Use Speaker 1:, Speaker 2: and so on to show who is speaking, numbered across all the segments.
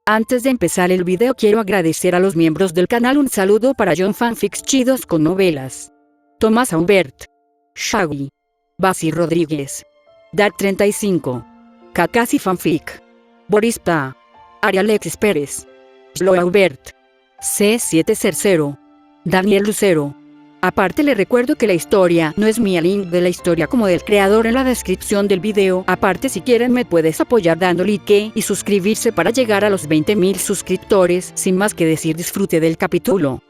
Speaker 1: Antes de empezar el video quiero agradecer a los miembros del canal. Un saludo para John Fanfics Chidos con Novelas, Tomás Aubert, Shaggy, Basi Rodríguez, Dark35, Kakasi Fanfic, Boris Pa, Arialexis Pérez, Slow Aubert, C700, Daniel Lucero. Aparte le recuerdo que la historia no es mía, link de la historia como del creador en la descripción del video. Aparte si quieren me puedes apoyar dando like y suscribirse para llegar a los 20.000 suscriptores. Sin más que decir, disfrute del capítulo.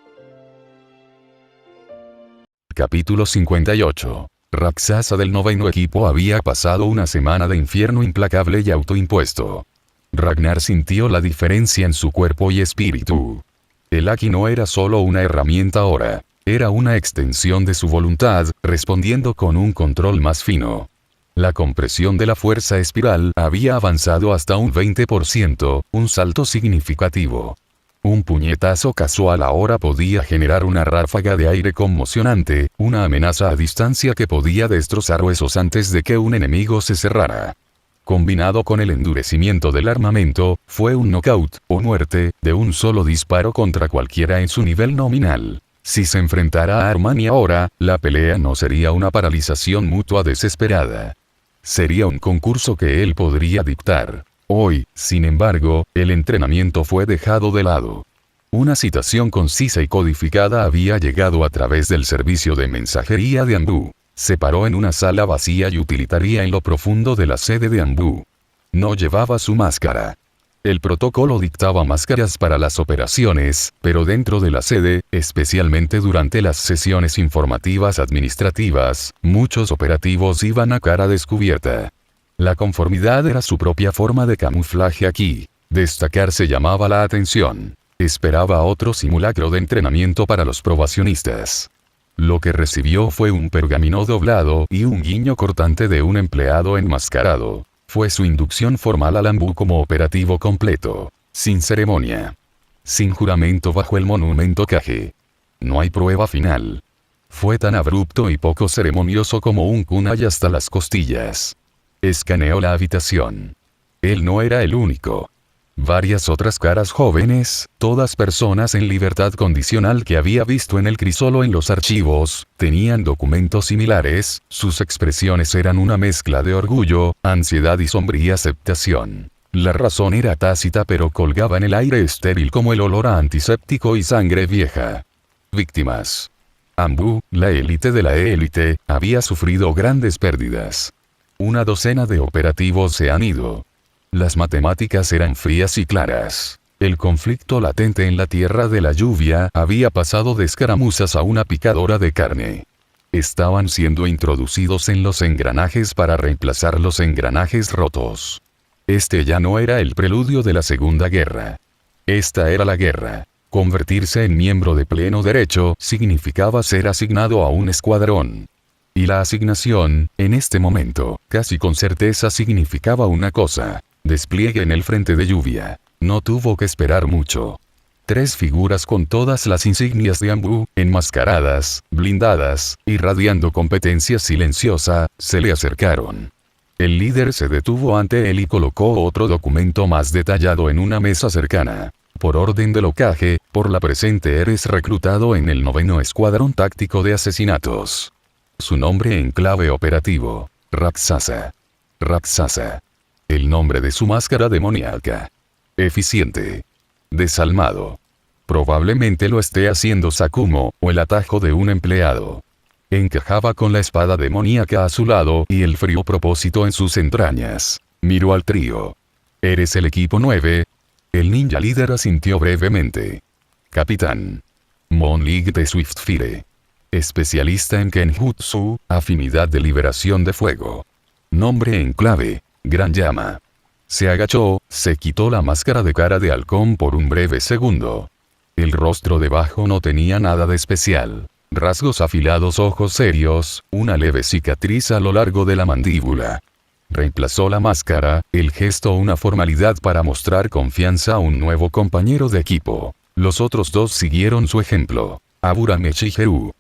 Speaker 2: Capítulo 58. Rakshasa del noveno equipo había pasado una semana de infierno implacable y autoimpuesto. Ragnar sintió la diferencia en su cuerpo y espíritu. El Aki no era solo una herramienta ahora. Era una extensión de su voluntad, respondiendo con un control más fino. La compresión de la fuerza espiral había avanzado hasta un 20%, un salto significativo. Un puñetazo casual ahora podía generar una ráfaga de aire conmocionante, una amenaza a distancia que podía destrozar huesos antes de que un enemigo se cerrara. Combinado con el endurecimiento del armamento, fue un knockout, o muerte, de un solo disparo contra cualquiera en su nivel nominal. Si se enfrentara a Armani ahora, la pelea no sería una paralización mutua desesperada. Sería un concurso que él podría dictar. Hoy, sin embargo, el entrenamiento fue dejado de lado. Una citación concisa y codificada había llegado a través del servicio de mensajería de Anbu. Se paró en una sala vacía y utilitaria en lo profundo de la sede de Anbu. No llevaba su máscara. El protocolo dictaba máscaras para las operaciones, pero dentro de la sede, especialmente durante las sesiones informativas administrativas, muchos operativos iban a cara descubierta. La conformidad era su propia forma de camuflaje aquí. Destacarse llamaba la atención. Esperaba otro simulacro de entrenamiento para los probacionistas. Lo que recibió fue un pergamino doblado y un guiño cortante de un empleado enmascarado. Fue su inducción formal al Anbu como operativo completo, sin ceremonia, sin juramento bajo el monumento Kage. No hay prueba final. Fue tan abrupto y poco ceremonioso como un kunai hasta las costillas. Escaneó la habitación. Él no era el único. Varias otras caras jóvenes, todas personas en libertad condicional que había visto en el crisolo en los archivos, tenían documentos similares. Sus expresiones eran una mezcla de orgullo, ansiedad y sombría aceptación. La razón era tácita pero colgaba en el aire estéril como el olor a antiséptico y sangre vieja. Víctimas. Anbu, la élite de la élite, había sufrido grandes pérdidas. Una docena de operativos se han ido. Las matemáticas eran frías y claras. El conflicto latente en la tierra de la lluvia había pasado de escaramuzas a una picadora de carne. Estaban siendo introducidos en los engranajes para reemplazar los engranajes rotos. Este ya no era el preludio de la Segunda Guerra. Esta era la guerra. Convertirse en miembro de pleno derecho significaba ser asignado a un escuadrón. Y la asignación, en este momento, casi con certeza significaba una cosa: despliegue en el frente de lluvia. No tuvo que esperar mucho. 3 figuras con todas las insignias de Anbu, enmascaradas, blindadas, irradiando competencia silenciosa, se le acercaron. El líder se detuvo ante él y colocó otro documento más detallado en una mesa cercana. Por orden de Lokage, por la presente eres reclutado en el 9º Escuadrón Táctico de Asesinatos. Su nombre en clave operativo: Rakshasa. Rakshasa. El nombre de su máscara demoníaca. Eficiente. Desalmado. Probablemente lo esté haciendo Sakumo, o el atajo de un empleado. Encajaba con la espada demoníaca a su lado y el frío propósito en sus entrañas. Miró al trío. ¿Eres el equipo 9? El ninja líder asintió brevemente. Capitán. Mon League de Swiftfire. Especialista en Kenjutsu, afinidad de liberación de fuego. Nombre en clave: Gran Llama. Se agachó, se quitó la máscara de cara de halcón por un breve segundo. El rostro debajo no tenía nada de especial. Rasgos afilados, ojos serios, una leve cicatriz a lo largo de la mandíbula. Reemplazó la máscara, el gesto una formalidad para mostrar confianza a un nuevo compañero de equipo. Los otros 2 siguieron su ejemplo. Aburame Shigeru.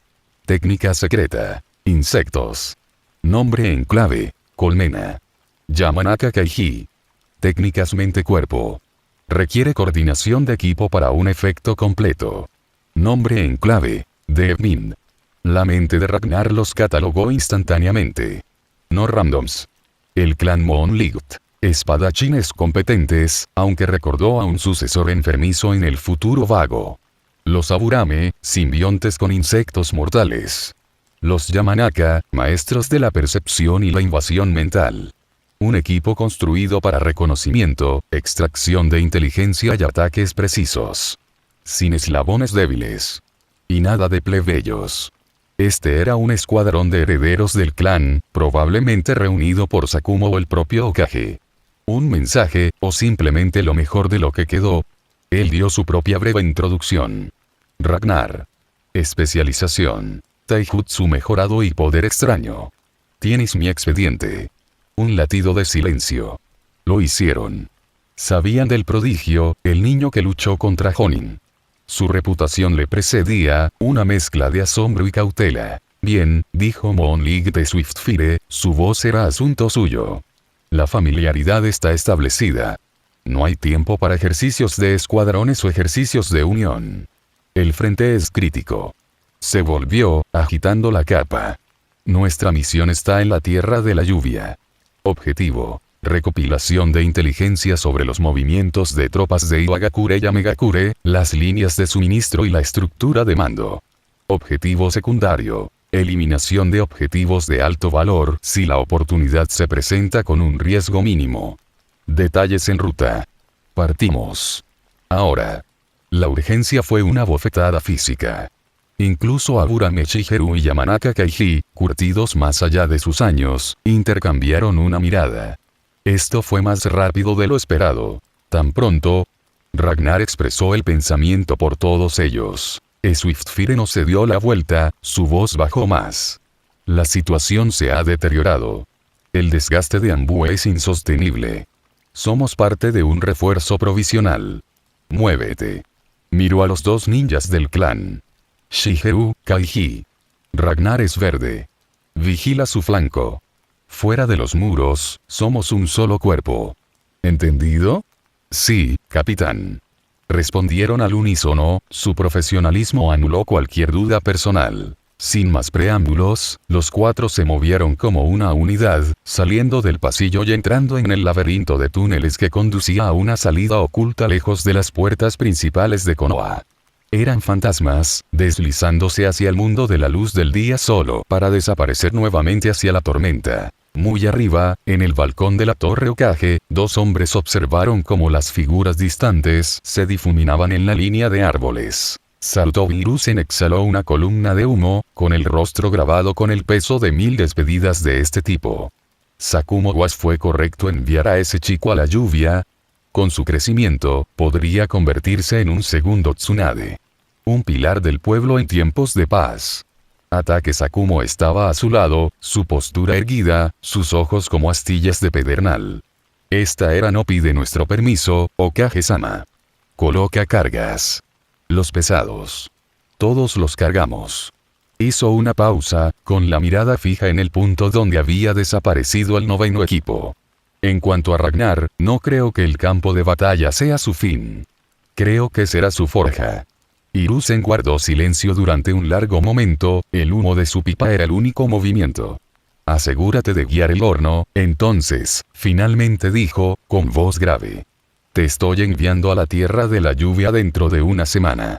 Speaker 2: Técnica secreta: insectos. Nombre en clave: colmena. Yamanaka Kaiji. Técnicas mente-cuerpo. Requiere coordinación de equipo para un efecto completo. Nombre en clave: Devmin. La mente de Ragnar los catalogó instantáneamente. No randoms. El clan Moonlight. Espadachines competentes, aunque recordó a un sucesor enfermizo en el futuro vago. Los Aburame, simbiontes con insectos mortales. Los Yamanaka, maestros de la percepción y la invasión mental. Un equipo construido para reconocimiento, extracción de inteligencia y ataques precisos. Sin eslabones débiles. Y nada de plebeyos. Este era un escuadrón de herederos del clan, probablemente reunido por Sakumo o el propio Hokage. Un mensaje, o simplemente lo mejor de lo que quedó. Él dio su propia breve introducción. Ragnar. Especialización. Taijutsu mejorado y poder extraño. Tienes mi expediente. Un latido de silencio. Lo hicieron. Sabían del prodigio, el niño que luchó contra Jonin. Su reputación le precedía, una mezcla de asombro y cautela. Bien, dijo Moonlight de Swiftfire, su voz era asunto suyo. La familiaridad está establecida. No hay tiempo para ejercicios de escuadrones o ejercicios de unión. El frente es crítico. Se volvió, agitando la capa. Nuestra misión está en la Tierra de la Lluvia. Objetivo: recopilación de inteligencia sobre los movimientos de tropas de Iwagakure y Amegakure, las líneas de suministro y la estructura de mando. Objetivo secundario: eliminación de objetivos de alto valor si la oportunidad se presenta con un riesgo mínimo. Detalles en ruta. Partimos. Ahora. La urgencia fue una bofetada física. Incluso Aburame Shigeru y Yamanaka Kaiji, curtidos más allá de sus años, intercambiaron una mirada. Esto fue más rápido de lo esperado. Tan pronto, Ragnar expresó el pensamiento por todos ellos. Swiftfire no se dio la vuelta, su voz bajó más. La situación se ha deteriorado. El desgaste de Anbu es insostenible. Somos parte de un refuerzo provisional. Muévete. Miró a los dos ninjas del clan. Shigeru, Kaiji. Ragnar es verde. Vigila su flanco. Fuera de los muros, somos un solo cuerpo. ¿Entendido? Sí, capitán. Respondieron al unísono, su profesionalismo anuló cualquier duda personal. Sin más preámbulos, los cuatro se movieron como una unidad, saliendo del pasillo y entrando en el laberinto de túneles que conducía a una salida oculta lejos de las puertas principales de Konoha. Eran fantasmas, deslizándose hacia el mundo de la luz del día solo para desaparecer nuevamente hacia la tormenta. Muy arriba, en el balcón de la Torre Hokage, dos hombres observaron cómo las figuras distantes se difuminaban en la línea de árboles. Saltó Hiruzen exhaló una columna de humo, con el rostro grabado con el peso de 1000 despedidas de este tipo. Sakumo Was fue correcto enviar a ese chico a la lluvia. Con su crecimiento, podría convertirse en un segundo Tsunade. Un pilar del pueblo en tiempos de paz. Ataque Sakumo estaba a su lado, su postura erguida, sus ojos como astillas de pedernal. Esta era no pide nuestro permiso, Hokage-sama. Coloca cargas. Los pesados. Todos los cargamos. Hizo una pausa, con la mirada fija en el punto donde había desaparecido el noveno equipo. En cuanto a Ragnar, no creo que el campo de batalla sea su fin. Creo que será su forja. Hiruzen guardó silencio durante un largo momento, el humo de su pipa era el único movimiento. Asegúrate de guiar el horno, entonces, finalmente dijo, con voz grave. Te estoy enviando a la Tierra de la Lluvia dentro de una semana.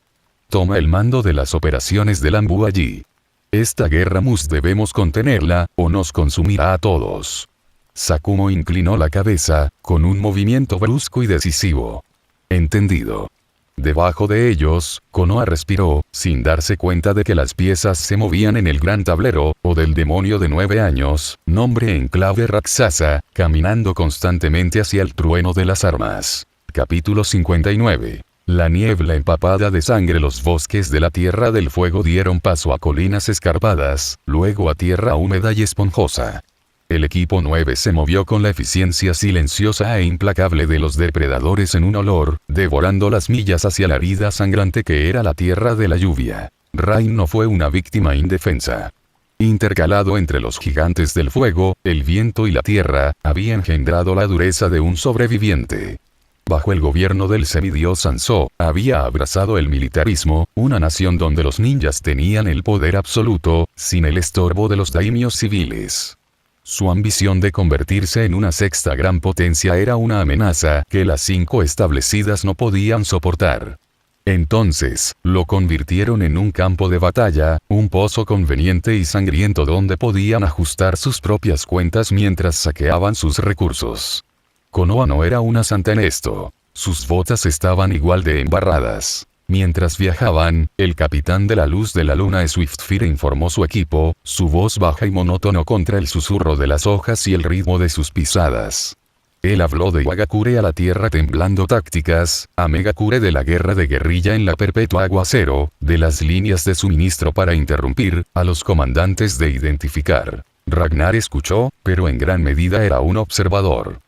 Speaker 2: Toma el mando de las operaciones del Anbu allí. Esta guerra debemos contenerla, o nos consumirá a todos. Sakumo inclinó la cabeza, con un movimiento brusco y decisivo. Entendido. Debajo de ellos, Konoha respiró, sin darse cuenta de que las piezas se movían en el gran tablero, o del demonio de 9 años, nombre en clave Raksasa, caminando constantemente hacia el trueno de las armas. Capítulo 59. La niebla empapada de sangre. Los bosques de la Tierra del Fuego dieron paso a colinas escarpadas, luego a tierra húmeda y esponjosa. El equipo 9 se movió con la eficiencia silenciosa e implacable de los depredadores en un olor, devorando las millas hacia la herida sangrante que era la Tierra de la Lluvia. Rain no fue una víctima indefensa. Intercalado entre los gigantes del fuego, el viento y la tierra, había engendrado la dureza de un sobreviviente. Bajo el gobierno del semidios Hanzo, había abrazado el militarismo, una nación donde los ninjas tenían el poder absoluto, sin el estorbo de los daimios civiles. Su ambición de convertirse en una sexta gran potencia era una amenaza que las 5 establecidas no podían soportar. Entonces, lo convirtieron en un campo de batalla, un pozo conveniente y sangriento donde podían ajustar sus propias cuentas mientras saqueaban sus recursos. Konoha no era una santa en esto. Sus botas estaban igual de embarradas. Mientras viajaban, el capitán de la luz de la luna Swiftfire informó su equipo, su voz baja y monótono contra el susurro de las hojas y el ritmo de sus pisadas. Él habló de Wagakure a la tierra temblando tácticas, a Megakure de la guerra de guerrilla en la perpetua aguacero, de las líneas de suministro para interrumpir, a los comandantes de identificar. Ragnar escuchó, pero en gran medida era un observador.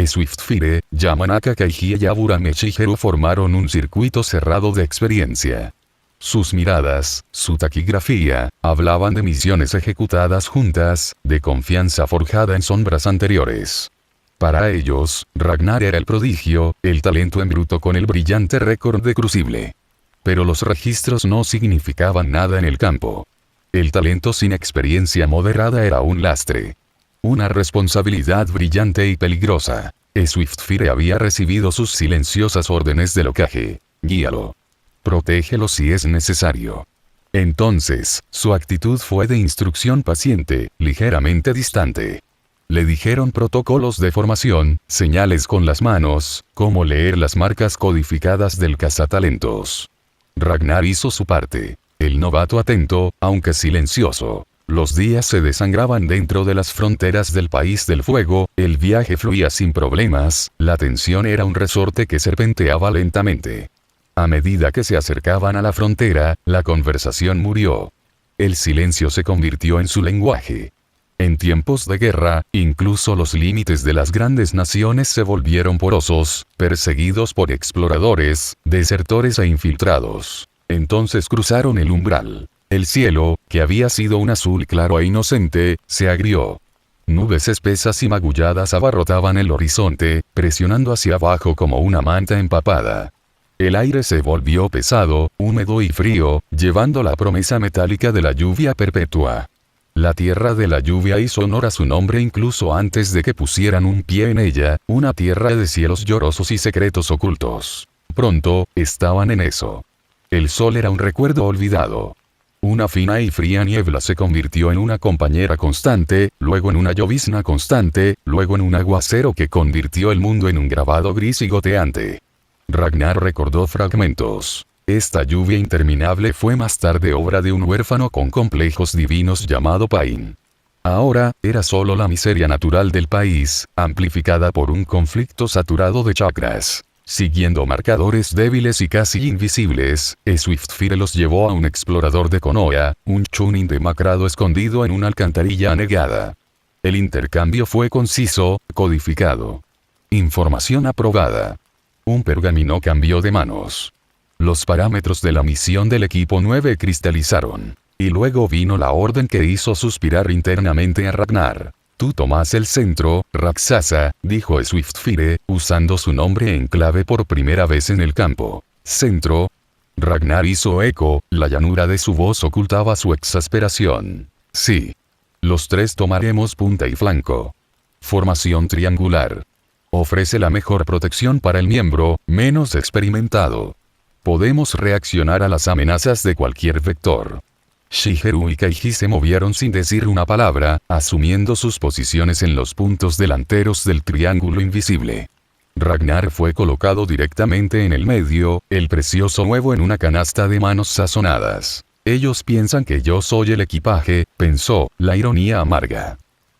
Speaker 2: Swiftfire, Yamanaka Kaiji y Yaburame Shigeru formaron un circuito cerrado de experiencia. Sus miradas, su taquigrafía, hablaban de misiones ejecutadas juntas, de confianza forjada en sombras anteriores. Para ellos, Ragnar era el prodigio, el talento en bruto con el brillante récord de crucible. Pero los registros no significaban nada en el campo. El talento sin experiencia moderada era un lastre. Una responsabilidad brillante y peligrosa. Swiftfire había recibido sus silenciosas órdenes del Hokage. Guíalo. Protégelo si es necesario. Entonces, su actitud fue de instrucción paciente, ligeramente distante. Le dijeron protocolos de formación, señales con las manos, cómo leer las marcas codificadas del cazatalentos. Ragnar hizo su parte. El novato atento, aunque silencioso. Los días se desangraban dentro de las fronteras del país del fuego, el viaje fluía sin problemas, la tensión era un resorte que serpenteaba lentamente. A medida que se acercaban a la frontera, la conversación murió. El silencio se convirtió en su lenguaje. En tiempos de guerra, incluso los límites de las grandes naciones se volvieron porosos, perseguidos por exploradores, desertores e infiltrados. Entonces cruzaron el umbral. El cielo, que había sido un azul claro e inocente, se agrió. Nubes espesas y magulladas abarrotaban el horizonte, presionando hacia abajo como una manta empapada. El aire se volvió pesado, húmedo y frío, llevando la promesa metálica de la lluvia perpetua. La tierra de la lluvia hizo honor a su nombre incluso antes de que pusieran un pie en ella, una tierra de cielos llorosos y secretos ocultos. Pronto, estaban en eso. El sol era un recuerdo olvidado. Una fina y fría niebla se convirtió en una compañera constante, luego en una llovizna constante, luego en un aguacero que convirtió el mundo en un grabado gris y goteante. Ragnar recordó fragmentos. Esta lluvia interminable fue más tarde obra de un huérfano con complejos divinos llamado Pain. Ahora, era solo la miseria natural del país, amplificada por un conflicto saturado de chakras. Siguiendo marcadores débiles y casi invisibles, Swiftfire los llevó a un explorador de Konoha, un chunin demacrado escondido en una alcantarilla anegada. El intercambio fue conciso, codificado. Información aprobada. Un pergamino cambió de manos. Los parámetros de la misión del equipo 9 cristalizaron. Y luego vino la orden que hizo suspirar internamente a Ragnar. Tú tomas el centro, Raksasa, dijo Swiftfire, usando su nombre en clave por primera vez en el campo. Centro. Ragnar hizo eco, la llanura de su voz ocultaba su exasperación. Sí. Los 3 tomaremos punta y flanco. Formación triangular. Ofrece la mejor protección para el miembro, menos experimentado. Podemos reaccionar a las amenazas de cualquier vector. Shigeru y Kaiji se movieron sin decir una palabra, asumiendo sus posiciones en los puntos delanteros del triángulo invisible. Ragnar fue colocado directamente en el medio, el precioso huevo en una canasta de manos sazonadas. Ellos piensan que yo soy el equipaje, pensó, la ironía amarga.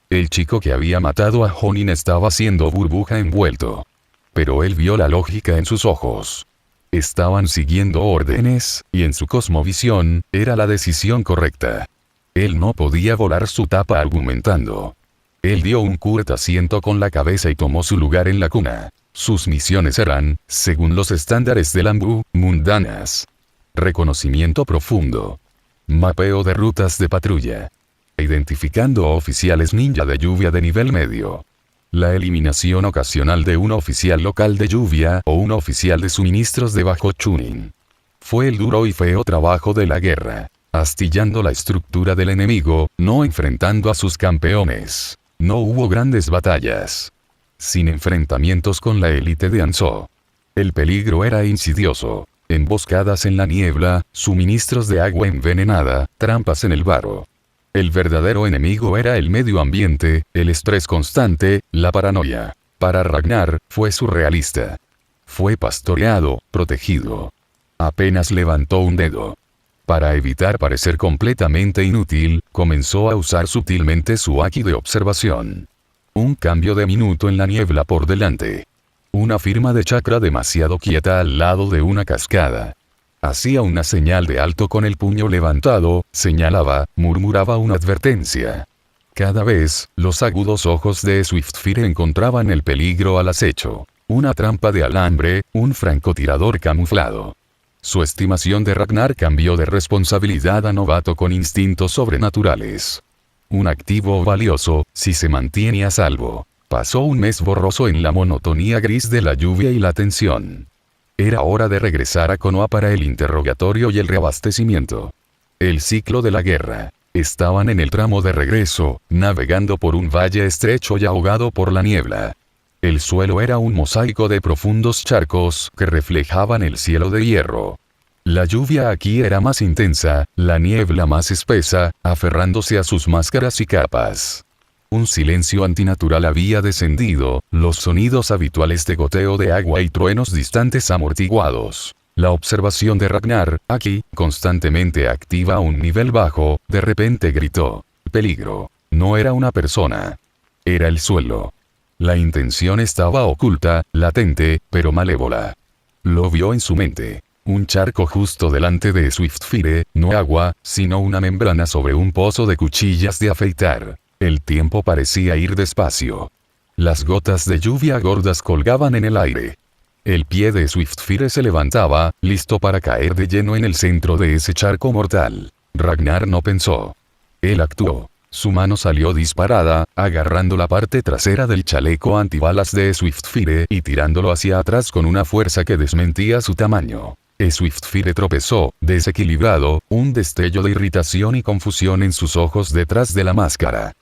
Speaker 2: El chico que había matado a Jonin estaba siendo burbuja envuelto. Pero él vio la lógica en sus ojos. Estaban siguiendo órdenes, y en su cosmovisión, era la decisión correcta. Él no podía volar su tapa argumentando. Él dio un curto asiento con la cabeza y tomó su lugar en la cuna. Sus misiones eran, según los estándares del Anbu, mundanas. Reconocimiento profundo. Mapeo de rutas de patrulla. Identificando oficiales ninja de lluvia de nivel medio. la eliminación ocasional de un oficial local de lluvia o un oficial de suministros de bajo Chunin. Fue el duro y feo trabajo de la guerra, astillando la estructura del enemigo, no enfrentando a sus campeones. No hubo grandes batallas, sin enfrentamientos con la élite de Hanzhou. El peligro era insidioso. Emboscadas en la niebla, suministros de agua envenenada, trampas en el barro. El verdadero enemigo era el medio ambiente, el estrés constante, la paranoia. Para Ragnar, fue surrealista. Fue pastoreado, protegido. Apenas levantó un dedo. Para evitar parecer completamente inútil, comenzó a usar sutilmente su haki de observación. Un cambio de minuto en la niebla por delante. Una firma de chakra demasiado quieta al lado de una cascada. Hacía una señal de alto con el puño levantado, señalaba, murmuraba una advertencia. Cada vez, los agudos ojos de Swiftfire encontraban el peligro al acecho. Una trampa de alambre, un francotirador camuflado. Su estimación de Ragnar cambió de responsabilidad a novato con instintos sobrenaturales. Un activo valioso, si se mantiene a salvo. Pasó un mes borroso en la monotonía gris de la lluvia y la tensión. Era hora de regresar a Konoha para el interrogatorio y el reabastecimiento. El ciclo de la guerra. Estaban en el tramo de regreso, navegando por un valle estrecho y ahogado por la niebla. El suelo era un mosaico de profundos charcos que reflejaban el cielo de hierro. La lluvia aquí era más intensa, la niebla más espesa, aferrándose a sus máscaras y capas. Un silencio antinatural había descendido, los sonidos habituales de goteo de agua y truenos distantes amortiguados. La observación de Ragnar, aquí, constantemente activa a un nivel bajo, de repente gritó. Peligro. No era una persona. Era el suelo. La intención estaba oculta, latente, pero malévola. Lo vio en su mente. Un charco justo delante de Swiftfire, no agua, sino una membrana sobre un pozo de cuchillas de afeitar. El tiempo parecía ir despacio. Las gotas de lluvia gordas colgaban en el aire. El pie de Swiftfire se levantaba, listo para caer de lleno en el centro de ese charco mortal. Ragnar no pensó. Él actuó. Su mano salió disparada, agarrando la parte trasera del chaleco antibalas de Swiftfire y tirándolo hacia atrás con una fuerza que desmentía su tamaño. Swiftfire tropezó, desequilibrado, un destello de irritación y confusión en sus ojos detrás de la máscara.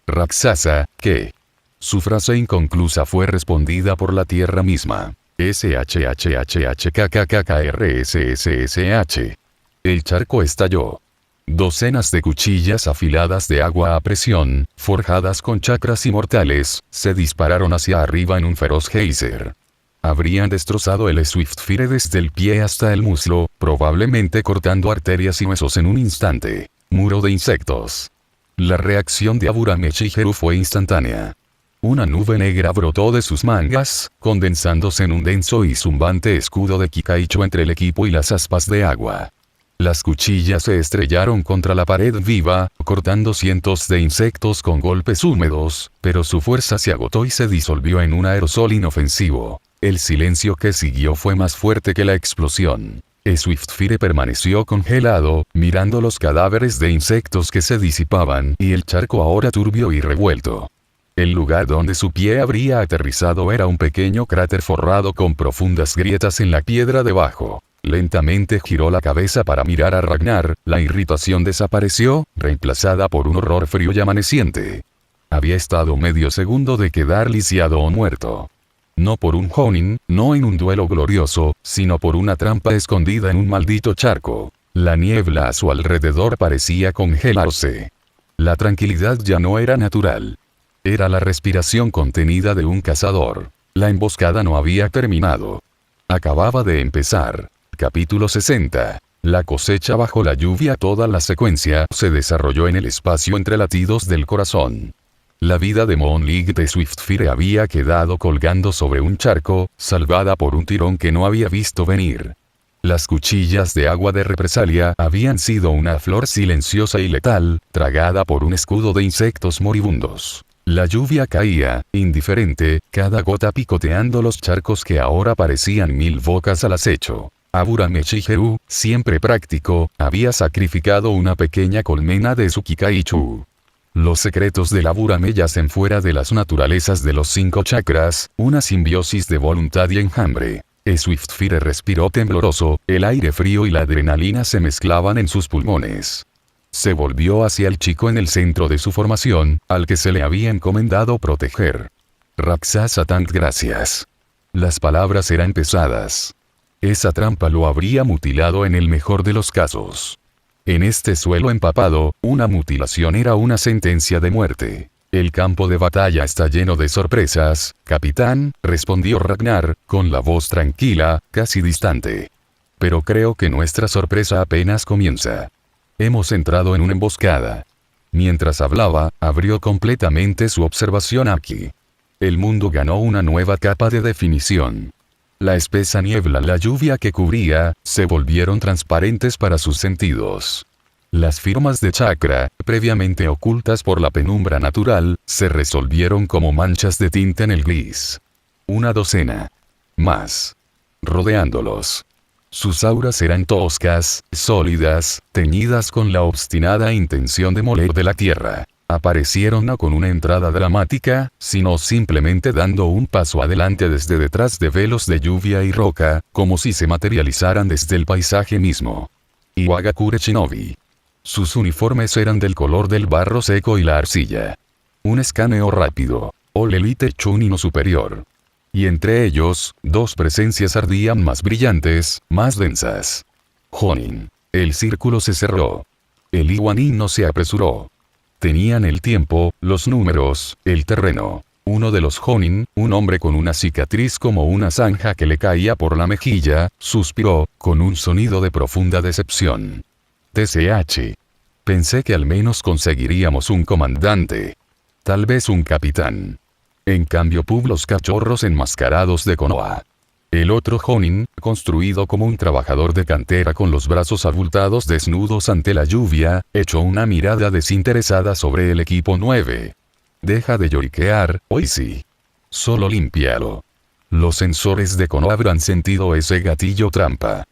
Speaker 2: Raksasa, ¿qué? Su frase inconclusa fue respondida por la tierra misma. SHHHKKKRSSSH. El charco estalló. Docenas de cuchillas afiladas de agua a presión, forjadas con chakras inmortales, se dispararon hacia arriba en un feroz geyser. Habrían destrozado el Swiftfire desde el pie hasta el muslo, probablemente cortando arterias y huesos en un instante. Muro de insectos. La reacción de Aburame Shigeru fue instantánea. Una nube negra brotó de sus mangas, condensándose en un denso y zumbante escudo de Kikaicho entre el equipo y las aspas de agua. Las cuchillas se estrellaron contra la pared viva, cortando cientos de insectos con golpes húmedos, pero su fuerza se agotó y se disolvió en un aerosol inofensivo. El silencio que siguió fue más fuerte que la explosión. Swiftfire permaneció congelado, mirando los cadáveres de insectos que se disipaban y el charco ahora turbio y revuelto. El lugar donde su pie habría aterrizado era un pequeño cráter forrado con profundas grietas en la piedra debajo. Lentamente giró la cabeza para mirar a Ragnar, la irritación desapareció, reemplazada por un horror frío y amaneciente. Había estado medio segundo de quedar lisiado o muerto. No por un Jonin, no en un duelo glorioso, sino por una trampa escondida en un maldito charco. La niebla a su alrededor parecía congelarse. La tranquilidad ya no era natural. Era la respiración contenida de un cazador. La emboscada no había terminado. Acababa de empezar. Capítulo 60. La cosecha bajo la lluvia. Toda la secuencia se desarrolló en el espacio entre latidos del corazón. La vida de Moonlight de Swiftfire había quedado colgando sobre un charco, salvada por un tirón que no había visto venir. Las cuchillas de agua de represalia habían sido una flor silenciosa y letal, tragada por un escudo de insectos moribundos. La lluvia caía, indiferente, cada gota picoteando los charcos que ahora parecían mil bocas al acecho. Aburame Shigeru, siempre práctico, había sacrificado una pequeña colmena de su Kikaichu. Los secretos de la Burame yacen fuera de las naturalezas de los 5 chakras, una simbiosis de voluntad y enjambre. Swiftfire respiró tembloroso, el aire frío y la adrenalina se mezclaban en sus pulmones. Se volvió hacia el chico en el centro de su formación, al que se le había encomendado proteger. Rakshasa Tank, gracias. Las palabras eran pesadas. Esa trampa lo habría mutilado en el mejor de los casos. En este suelo empapado, una mutilación era una sentencia de muerte. El campo de batalla está lleno de sorpresas, capitán, respondió Ragnar, con la voz tranquila, casi distante. Pero creo que nuestra sorpresa apenas comienza. Hemos entrado en una emboscada. Mientras hablaba, abrió completamente su observación aquí. El mundo ganó una nueva capa de definición. La espesa niebla, la lluvia que cubría, se volvieron transparentes para sus sentidos. Las firmas de chakra, previamente ocultas por la penumbra natural, se resolvieron como manchas de tinta en el gris. Una docena. Más. Rodeándolos. Sus auras eran toscas, sólidas, teñidas con la obstinada intención de moler de la tierra. Aparecieron no con una entrada dramática, sino simplemente dando un paso adelante desde detrás de velos de lluvia y roca, como si se materializaran desde el paisaje mismo. Iwagakure Shinobi. Sus uniformes eran del color del barro seco y la arcilla. Un escaneo rápido. All Elite Chunin superior. Y entre ellos, 2 presencias ardían más brillantes, más densas. Jonin. El círculo se cerró. El Iwanin no se apresuró. Tenían el tiempo, los números, el terreno. Uno de los Jonin, un hombre con una cicatriz como una zanja que le caía por la mejilla, suspiró, con un sonido de profunda decepción. TCH. Pensé que al menos conseguiríamos un comandante. Tal vez un capitán. En cambio los cachorros enmascarados de Konoha. El otro Jonin, construido como un trabajador de cantera con los brazos abultados desnudos ante la lluvia, echó una mirada desinteresada sobre el equipo 9. Deja de lloriquear, hoy sí. Solo límpialo. Los sensores de Konoha habrán sentido ese gatillo trampa.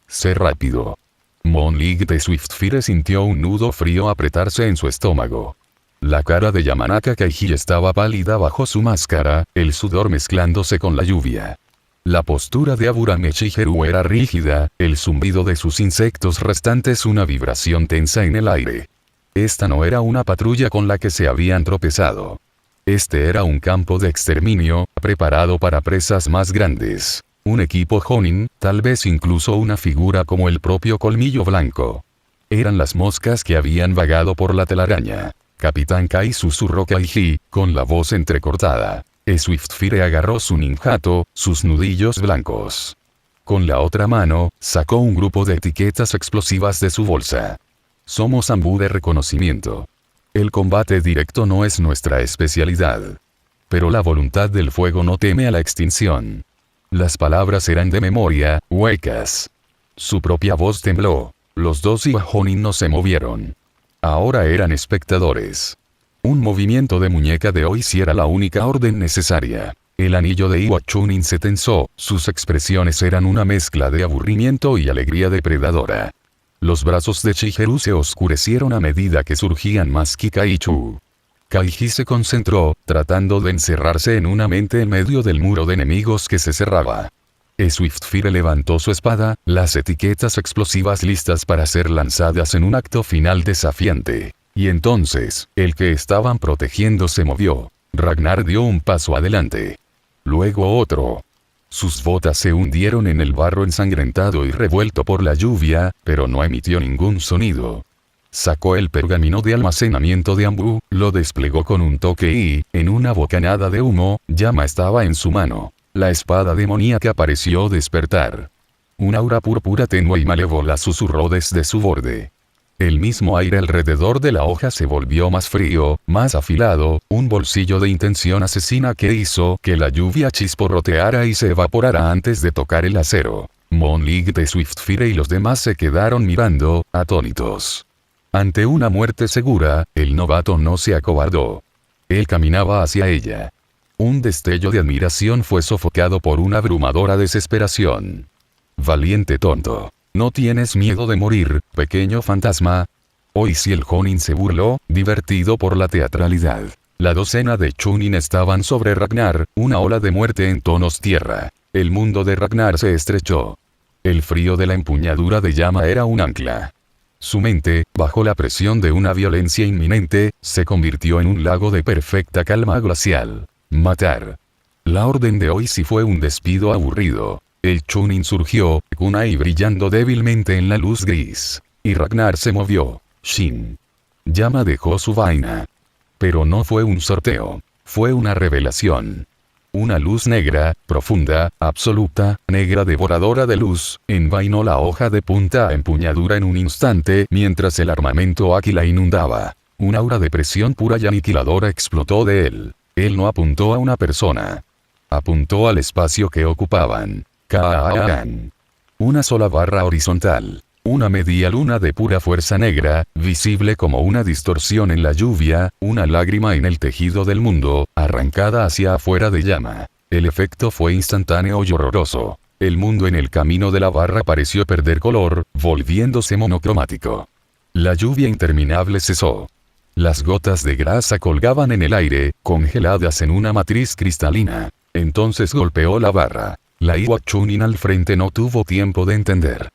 Speaker 2: Sé rápido. Monlig de Swiftfire sintió un nudo frío apretarse en su estómago. La cara de Yamanaka Kaiji estaba pálida bajo su máscara, el sudor mezclándose con la lluvia. La postura de Aburame Shigeru era rígida, el zumbido de sus insectos restantes una vibración tensa en el aire. Esta no era una patrulla con la que se habían tropezado. Este era un campo de exterminio, preparado para presas más grandes. Un equipo Jonin, tal vez incluso una figura como el propio Colmillo Blanco. Eran las moscas que habían vagado por la telaraña. Capitán Kai susurró Kaiji, con la voz entrecortada. Swiftfire agarró su ninjato, sus nudillos blancos. Con la otra mano, sacó un grupo de etiquetas explosivas de su bolsa. Somos Ambu de reconocimiento. El combate directo no es nuestra especialidad. Pero la voluntad del fuego no teme a la extinción. Las palabras eran de memoria, huecas. Su propia voz tembló. Los 2 Iwajonin no se movieron. Ahora eran espectadores. Un movimiento de muñeca de Oishi era la única orden necesaria. El anillo de Iwachunin se tensó, sus expresiones eran una mezcla de aburrimiento y alegría depredadora. Los brazos de Shigeru se oscurecieron a medida que surgían más Kikaichu. Kaiji se concentró, tratando de encerrarse en una mente en medio del muro de enemigos que se cerraba. Swiftfire levantó su espada, las etiquetas explosivas listas para ser lanzadas en un acto final desafiante. Y entonces, el que estaban protegiendo se movió. Ragnar dio un paso adelante. Luego otro. Sus botas se hundieron en el barro ensangrentado y revuelto por la lluvia, pero no emitió ningún sonido. Sacó el pergamino de almacenamiento de Ambu, lo desplegó con un toque y, en una bocanada de humo, llama estaba en su mano. La espada demoníaca pareció despertar. Un aura púrpura tenue y malévola susurró desde su borde. El mismo aire alrededor de la hoja se volvió más frío, más afilado, un bolsillo de intención asesina que hizo que la lluvia chisporroteara y se evaporara antes de tocar el acero. Monlig de Swiftfire y los demás se quedaron mirando, atónitos. Ante una muerte segura, el novato no se acobardó. Él caminaba hacia ella. Un destello de admiración fue sofocado por una abrumadora desesperación. Valiente tonto. ¿No tienes miedo de morir, pequeño fantasma? Hoy si el Jonin se burló, divertido por la teatralidad. La docena de Chunin estaban sobre Ragnar, una ola de muerte en tonos tierra. El mundo de Ragnar se estrechó. El frío de la empuñadura de llama era un ancla. Su mente, bajo la presión de una violencia inminente, se convirtió en un lago de perfecta calma glacial. Matar. La orden de hoy sí fue un despido aburrido. El Chunin surgió, kunai brillando débilmente en la luz gris. Y Ragnar se movió. Shin. Llama dejó su vaina. Pero no fue un sorteo. Fue una revelación. Una luz negra, profunda, absoluta, negra devoradora de luz, envainó la hoja de punta a empuñadura en un instante mientras el armamento aquí la inundaba. Un aura de presión pura y aniquiladora explotó de él. Él no apuntó a una persona. Apuntó al espacio que ocupaban. Kaan. Una sola barra horizontal. Una media luna de pura fuerza negra, visible como una distorsión en la lluvia, una lágrima en el tejido del mundo, arrancada hacia afuera de llama. El efecto fue instantáneo y horroroso. El mundo en el camino de la barra pareció perder color, volviéndose monocromático. La lluvia interminable cesó. Las gotas de grasa colgaban en el aire, congeladas en una matriz cristalina. Entonces golpeó la barra. La Iwa Chunin al frente no tuvo tiempo de entender.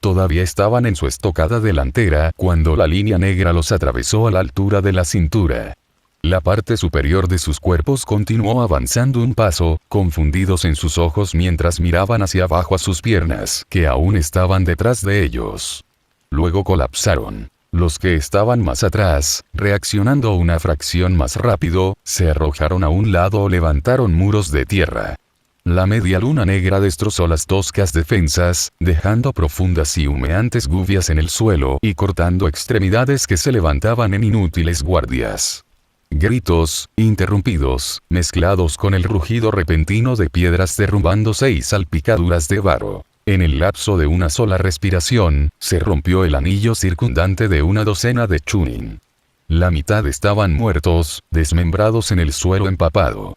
Speaker 2: Todavía estaban en su estocada delantera cuando la línea negra los atravesó a la altura de la cintura. La parte superior de sus cuerpos continuó avanzando un paso, confundidos en sus ojos mientras miraban hacia abajo a sus piernas, que aún estaban detrás de ellos. Luego colapsaron. Los que estaban más atrás, reaccionando una fracción más rápido, se arrojaron a un lado o levantaron muros de tierra. La media luna negra destrozó las toscas defensas, dejando profundas y humeantes gubias en el suelo y cortando extremidades que se levantaban en inútiles guardias. Gritos, interrumpidos, mezclados con el rugido repentino de piedras derrumbándose y salpicaduras de barro. En el lapso de una sola respiración, se rompió el anillo circundante de una docena de Chunin. La mitad estaban muertos, desmembrados en el suelo empapado.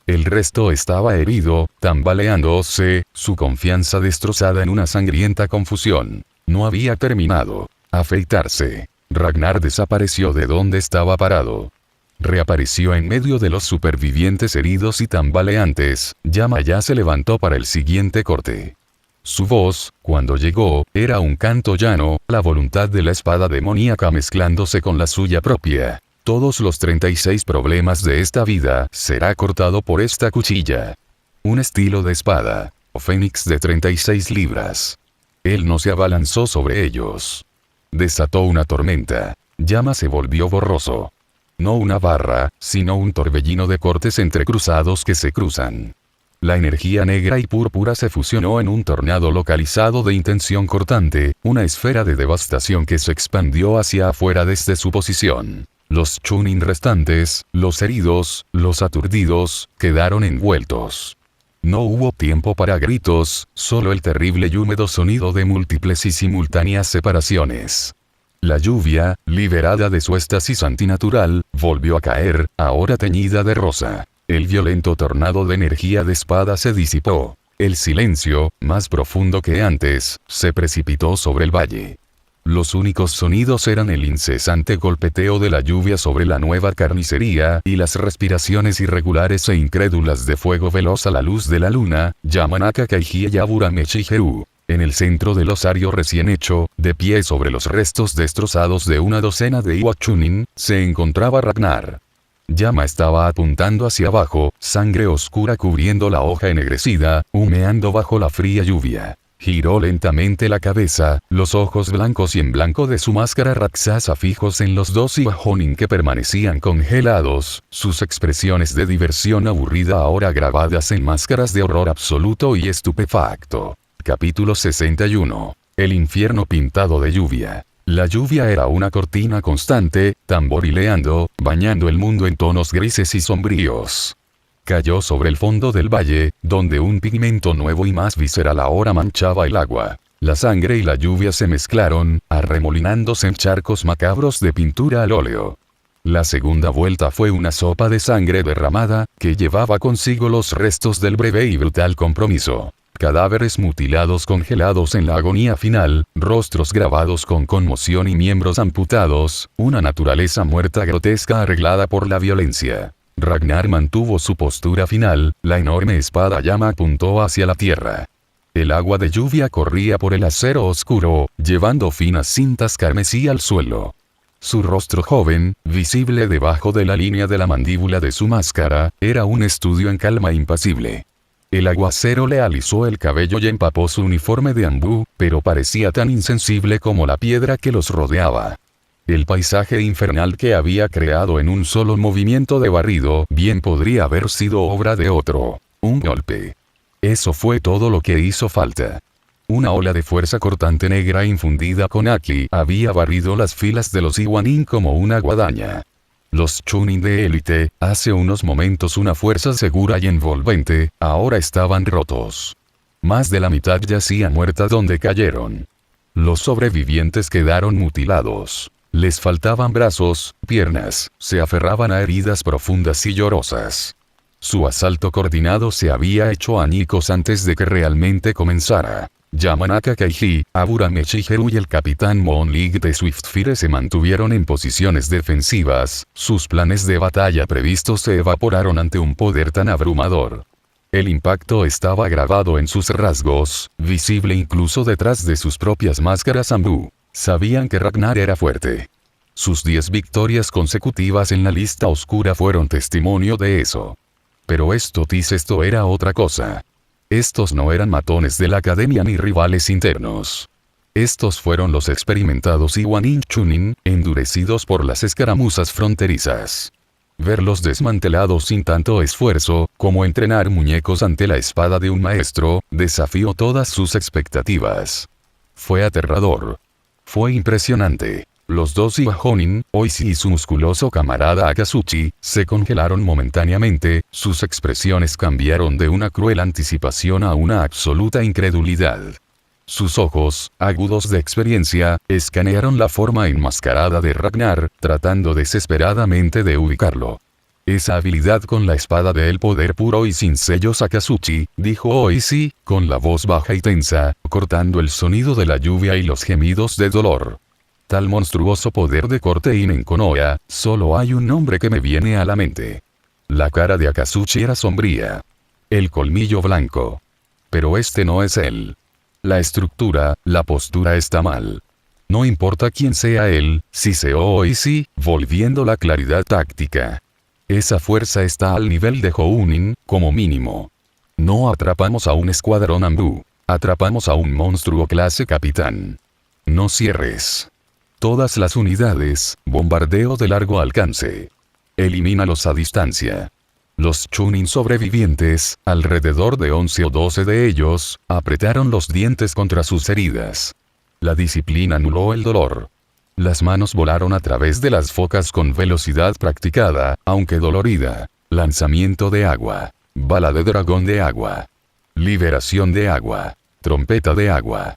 Speaker 2: El resto estaba herido, tambaleándose, su confianza destrozada en una sangrienta confusión. No había terminado. Afeitarse. Ragnar desapareció de donde estaba parado. Reapareció en medio de los supervivientes heridos y tambaleantes. Llama ya se levantó para el siguiente corte. Su voz, cuando llegó, era un canto llano, la voluntad de la espada demoníaca mezclándose con la suya propia. Todos los 36 problemas de esta vida será cortado por esta cuchilla. Un estilo de espada. O fénix de 36 libras. Él no se abalanzó sobre ellos. Desató una tormenta. Llama se volvió borroso. No una barra, sino un torbellino de cortes entrecruzados que se cruzan. La energía negra y púrpura se fusionó en un tornado localizado de intención cortante, una esfera de devastación que se expandió hacia afuera desde su posición. Los Chunin restantes, los heridos, los aturdidos, quedaron envueltos. No hubo tiempo para gritos, solo el terrible y húmedo sonido de múltiples y simultáneas separaciones. La lluvia, liberada de su éxtasis antinatural, volvió a caer, ahora teñida de rosa. El violento tornado de energía de espada se disipó. El silencio, más profundo que antes, se precipitó sobre el valle. Los únicos sonidos eran el incesante golpeteo de la lluvia sobre la nueva carnicería y las respiraciones irregulares e incrédulas de fuego veloz a la luz de la luna, Yamanaka Kaiji Yabura Mechigeru. En el centro del osario recién hecho, de pie sobre los restos destrozados de una docena de Iwa Chunin, se encontraba Ragnar. Llama estaba apuntando hacia abajo, sangre oscura cubriendo la hoja ennegrecida, humeando bajo la fría lluvia. Giró lentamente la cabeza, los ojos blancos y en blanco de su máscara Raksasa fijos en los dos Iwa Chunin que permanecían congelados, sus expresiones de diversión aburrida ahora grabadas en máscaras de horror absoluto y estupefacto. Capítulo 61. El infierno pintado de lluvia. La lluvia era una cortina constante, tamborileando, bañando el mundo en tonos grises y sombríos. Cayó sobre el fondo del valle, donde un pigmento nuevo y más visceral ahora manchaba el agua. La sangre y la lluvia se mezclaron, arremolinándose en charcos macabros de pintura al óleo. La segunda vuelta fue una sopa de sangre derramada, que llevaba consigo los restos del breve y brutal compromiso. cadáveres mutilados congelados en la agonía final, rostros grabados con conmoción y miembros amputados, una naturaleza muerta grotesca arreglada por la violencia. Ragnar mantuvo su postura final, la enorme espada llama apuntó hacia la tierra. El agua de lluvia corría por el acero oscuro, llevando finas cintas carmesí al suelo. Su rostro joven, visible debajo de la línea de la mandíbula de su máscara, era un estudio en calma impasible. El aguacero le alisó el cabello y empapó su uniforme de ambú, pero parecía tan insensible como la piedra que los rodeaba. El paisaje infernal que había creado en un solo movimiento de barrido bien podría haber sido obra de otro. Un golpe. Eso fue todo lo que hizo falta. Una ola de fuerza cortante negra infundida con Aki había barrido las filas de los Iwanin como una guadaña. Los Chunin de élite, hace unos momentos una fuerza segura y envolvente, ahora estaban rotos. Más de la mitad yacía muerta donde cayeron. Los sobrevivientes quedaron mutilados. Les faltaban brazos, piernas, se aferraban a heridas profundas y llorosas. Su asalto coordinado se había hecho añicos antes de que realmente comenzara. Yamanaka Kaiji, Aburame Shigeru y el capitán Moon League de Swiftfire se mantuvieron en posiciones defensivas, sus planes de batalla previstos se evaporaron ante un poder tan abrumador. El impacto estaba grabado en sus rasgos, visible incluso detrás de sus propias máscaras ambú. Sabían que Ragnar era fuerte. Sus 10 victorias consecutivas en la lista oscura fueron testimonio de eso. Pero esto era otra cosa. Estos no eran matones de la academia ni rivales internos. Estos fueron los experimentados Iwanin Chunin, endurecidos por las escaramuzas fronterizas. Verlos desmantelados sin tanto esfuerzo, como entrenar muñecos ante la espada de un maestro, desafió todas sus expectativas. Fue aterrador. Fue impresionante. Los dos Iwahonin, Oishi y su musculoso camarada Akatsuchi, se congelaron momentáneamente, sus expresiones cambiaron de una cruel anticipación a una absoluta incredulidad. Sus ojos, agudos de experiencia, escanearon la forma enmascarada de Ragnar, tratando desesperadamente de ubicarlo. Esa habilidad con la espada del poder puro y sin sellos Akatsuchi, dijo Oishi, con la voz baja y tensa, cortando el sonido de la lluvia y los gemidos de dolor. Tal monstruoso poder de corte en Konoha, solo hay un nombre que me viene a la mente. La cara de Akatsuchi era sombría. El colmillo blanco. Pero este no es él. La estructura, la postura está mal. No importa quién sea él, si se Oishi, volviendo la claridad táctica. Esa fuerza está al nivel de Hounin, como mínimo. No atrapamos a un escuadrón ambú. Atrapamos a un monstruo clase capitán. No cierres. Todas las unidades, bombardeo de largo alcance. Elimínalos a distancia. Los Chunin sobrevivientes, alrededor de 11 o 12 de ellos, apretaron los dientes contra sus heridas. La disciplina anuló el dolor. Las manos volaron a través de las focas con velocidad practicada, aunque dolorida. Lanzamiento de agua. Bala de dragón de agua. Liberación de agua. Trompeta de agua.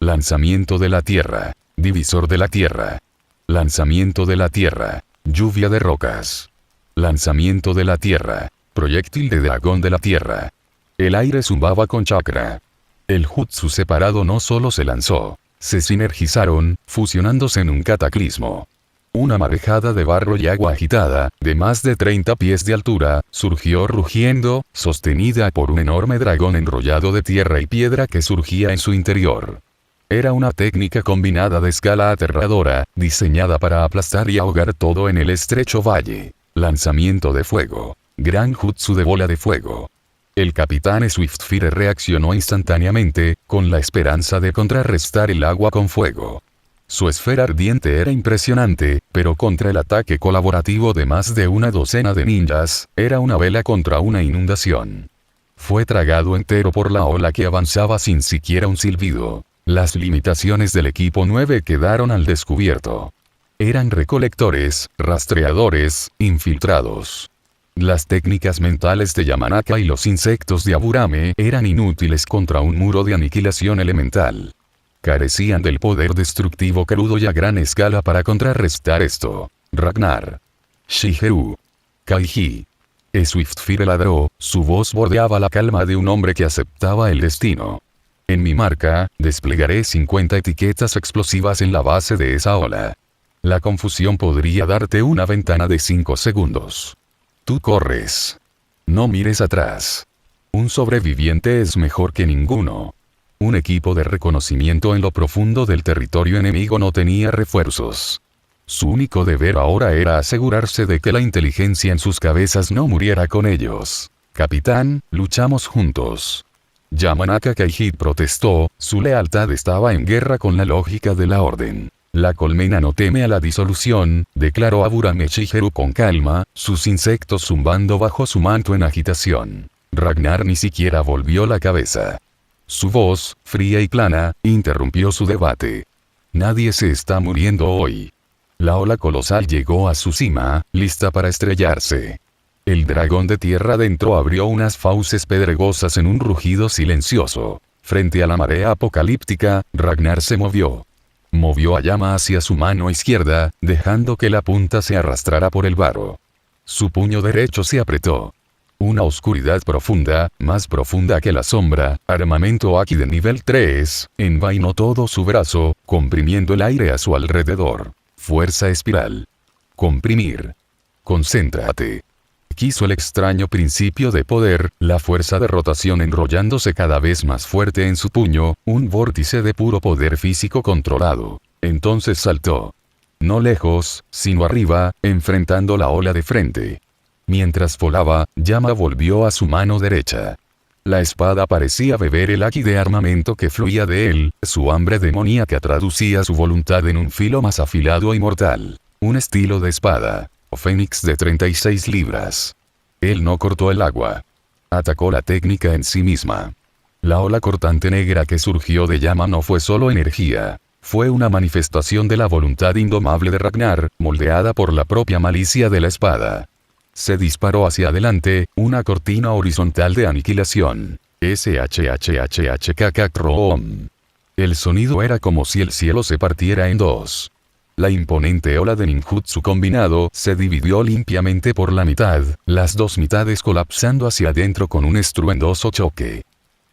Speaker 2: Lanzamiento de la tierra. Divisor de la tierra. Lanzamiento de la tierra. Lluvia de rocas. Lanzamiento de la tierra. Proyectil de dragón de la tierra. El aire zumbaba con chakra. El jutsu separado no solo se lanzó. Se sinergizaron, fusionándose en un cataclismo. Una marejada de barro y agua agitada, de más de 30 pies de altura, surgió rugiendo, sostenida por un enorme dragón enrollado de tierra y piedra que surgía en su interior. Era una técnica combinada de escala aterradora, diseñada para aplastar y ahogar todo en el estrecho valle. Lanzamiento de fuego. Gran jutsu de bola de fuego. El capitán Swiftfire reaccionó instantáneamente, con la esperanza de contrarrestar el agua con fuego. Su esfera ardiente era impresionante, pero contra el ataque colaborativo de más de una docena de ninjas, era una vela contra una inundación. Fue tragado entero por la ola que avanzaba sin siquiera un silbido. Las limitaciones del equipo 9 quedaron al descubierto. Eran recolectores, rastreadores, infiltrados. Las técnicas mentales de Yamanaka y los insectos de Aburame eran inútiles contra un muro de aniquilación elemental. Carecían del poder destructivo crudo y a gran escala para contrarrestar esto. Ragnar. Shigeru. Kaiji. Swiftfire ladró, su voz bordeaba la calma de un hombre que aceptaba el destino. En mi marca, desplegaré 50 etiquetas explosivas en la base de esa ola. La confusión podría darte una ventana de 5 segundos. Tú corres. No mires atrás. Un sobreviviente es mejor que ninguno. Un equipo de reconocimiento en lo profundo del territorio enemigo no tenía refuerzos. Su único deber ahora era asegurarse de que la inteligencia en sus cabezas no muriera con ellos. Capitán, luchamos juntos. Yamanaka Kaihid protestó, su lealtad estaba en guerra con la lógica de la orden. La colmena no teme a la disolución, declaró Aburame Shigeru con calma, sus insectos zumbando bajo su manto en agitación. Ragnar ni siquiera volvió la cabeza. Su voz, fría y plana, interrumpió su debate. Nadie se está muriendo hoy. La ola colosal llegó a su cima, lista para estrellarse. El dragón de tierra adentro abrió unas fauces pedregosas en un rugido silencioso. Frente a la marea apocalíptica, Ragnar se movió. Movió a Yama hacia su mano izquierda, dejando que la punta se arrastrara por el barro. Su puño derecho se apretó. Una oscuridad profunda, más profunda que la sombra, armamento Aki de nivel 3, envainó todo su brazo, comprimiendo el aire a su alrededor. Fuerza espiral. Comprimir. Concéntrate. Quiso el extraño principio de poder, la fuerza de rotación enrollándose cada vez más fuerte en su puño, un vórtice de puro poder físico controlado. Entonces saltó. No lejos, sino arriba, enfrentando la ola de frente. Mientras volaba, Yama volvió a su mano derecha. La espada parecía beber el Aki de armamento que fluía de él, su hambre demoníaca traducía su voluntad en un filo más afilado y mortal. Un estilo de espada. Fénix de 36 libras. Él no cortó el agua. Atacó la técnica en sí misma. La ola cortante negra que surgió de Yama no fue solo energía. Fue una manifestación de la voluntad indomable de Ragnar, moldeada por la propia malicia de la espada. Se disparó hacia adelante, una cortina horizontal de aniquilación. SHHHKKROM. El sonido era como si el cielo se partiera en dos. La imponente ola de ninjutsu combinado se dividió limpiamente por la mitad, las dos mitades colapsando hacia adentro con un estruendoso choque.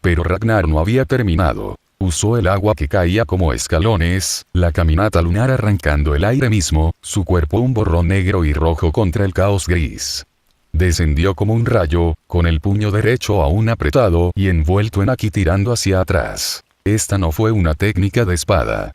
Speaker 2: Pero Ragnar no había terminado. Usó el agua que caía como escalones, la caminata lunar arrancando el aire mismo, su cuerpo un borrón negro y rojo contra el caos gris. Descendió como un rayo, con el puño derecho aún apretado y envuelto en Aki tirando hacia atrás. Esta no fue una técnica de espada.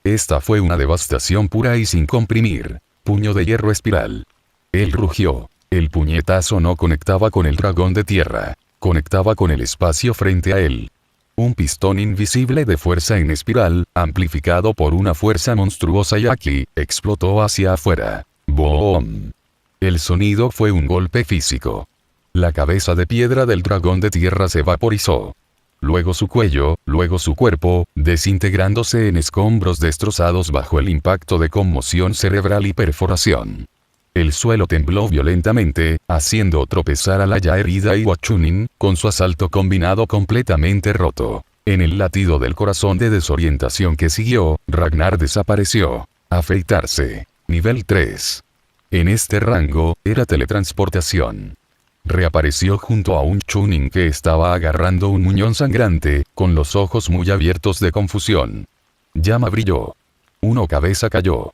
Speaker 2: Esta fue una devastación pura y sin comprimir. Puño de hierro espiral. Él rugió. El puñetazo no conectaba con el dragón de tierra. Conectaba con el espacio frente a él. Un pistón invisible de fuerza en espiral, amplificado por una fuerza monstruosa y Aki, explotó hacia afuera. ¡Boom! El sonido fue un golpe físico. La cabeza de piedra del dragón de tierra se vaporizó. Luego su cuello, luego su cuerpo, desintegrándose en escombros destrozados bajo el impacto de conmoción cerebral y perforación. El suelo tembló violentamente, haciendo tropezar a la ya herida Iwa Chunin, con su asalto combinado completamente roto. En el latido del corazón de desorientación que siguió, Ragnar desapareció. Afeitarse. Nivel 3. En este rango, era teletransportación. Reapareció junto a un Chunin que estaba agarrando un muñón sangrante, con los ojos muy abiertos de confusión. Llama brilló. Una cabeza cayó.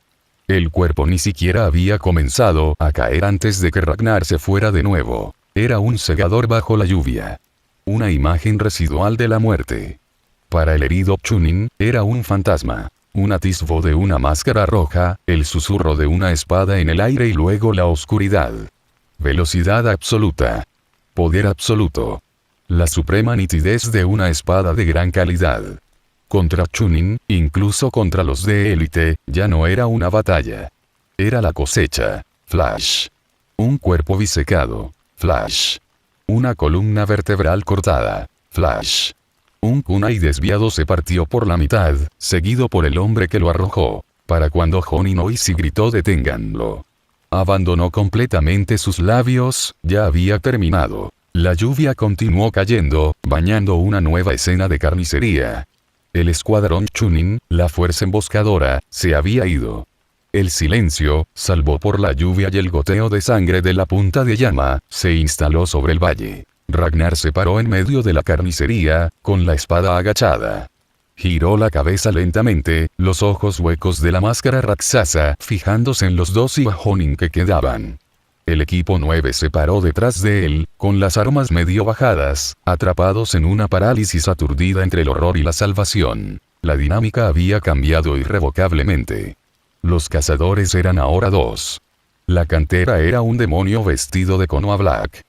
Speaker 2: El cuerpo ni siquiera había comenzado a caer antes de que Ragnar se fuera de nuevo. Era un segador bajo la lluvia. Una imagen residual de la muerte. Para el herido Chunin, era un fantasma. Un atisbo de una máscara roja, el susurro de una espada en el aire y luego la oscuridad. Velocidad absoluta. Poder absoluto. La suprema nitidez de una espada de gran calidad. Contra Chunin, incluso contra los de élite, ya no era una batalla. Era la cosecha. Flash. Un cuerpo disecado. Flash. Una columna vertebral cortada. Flash. Un kunai desviado se partió por la mitad, seguido por el hombre que lo arrojó. Para cuando Jonin Oishi gritó deténganlo. Abandonó completamente sus labios, ya había terminado. La lluvia continuó cayendo, bañando una nueva escena de carnicería. El escuadrón Chunin, la fuerza emboscadora, se había ido. El silencio, salvo por la lluvia y el goteo de sangre de la punta de llama, se instaló sobre el valle. Ragnar se paró en medio de la carnicería, con la espada agachada. Giró la cabeza lentamente, los ojos huecos de la máscara Raksasa fijándose en los dos Ivajonin que quedaban. El equipo 9 se paró detrás de él, con las armas medio bajadas, atrapados en una parálisis aturdida entre el horror y la salvación. La dinámica había cambiado irrevocablemente. Los cazadores eran ahora dos. La cantera era un demonio vestido de Konoha Black.